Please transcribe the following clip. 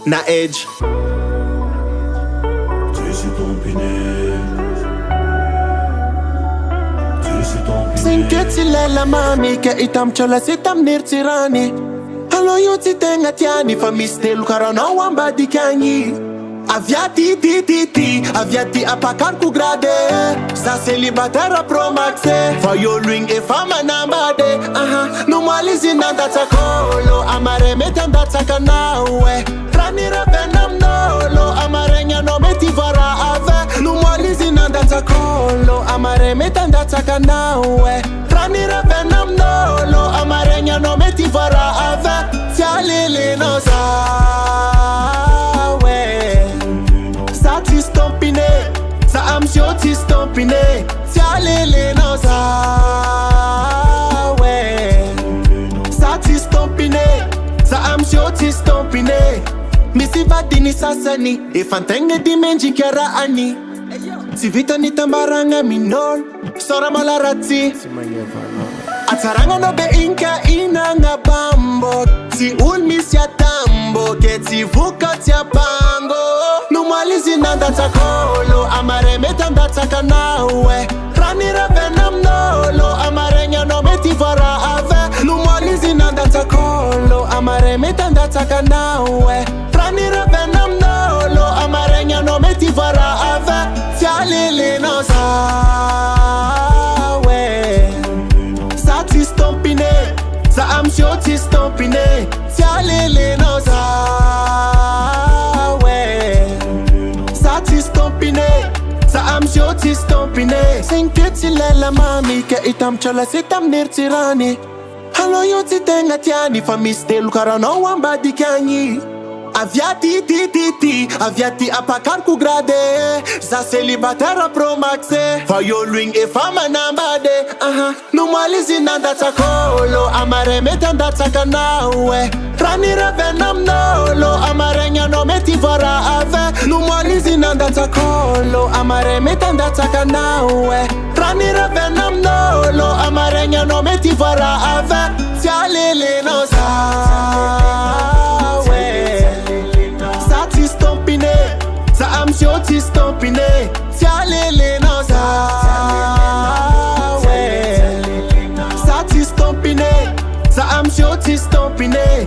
Naej. Sinketsilela mami ke itamchola sitamnirtirani Halo yuti tenga tiani fa mistelu karana wamba dikanyi Aviati aviati apakar ku grade Sa Celibataire Pro Max For your ring e fama nambade Numalizi nanda takolo Amare metanda takanawe Ranira venam nolo Amarenya no metivara ave Numalizi nanda takolo Amare metanda takanawe Ranira venam nolo Amarenya no metivara ave Tialili no Sa am shoti stompine Tialele no zawe Sa ti stompine Sa am shoti stompine Misi vadini sasani Ifantenge dimenji kera ani Si vita ni tambaranga minol Sora malarati Ataranga no be inka inanga bambo Ti ulmis ya tambo Keti vukat ya bango Numalizi nanda takolo Amare metanda takanawe Ranira venam nolo Amarenya no metivara ave Numalizi nanda takolo Amare metanda takanawe Ranira venam nolo Amarenya no metivara ave Tialili no zawe Sati stompine Sa am shoti stompine Tialili no Sa am shoti stompine Sinketsilela mami ke itamchola sitamnirtirani Halo yuti tenga tiani fa mistelu karana wamba dikanyi Aviati aviati apakar ku grade Sa Celibataire Pro Max For your ring e fama nambade Numalizi nanda takolo Amare metanda takanawe Ranira venam nolo Amarenya no metivara ave Numalizi nanda takolo Amare metanda takanawe Ranira venam nolo Amarenya no metivara ave Tialili no Sa am shoti stompine Tialele no zawe Sa ti stompine Sa am shoti stompine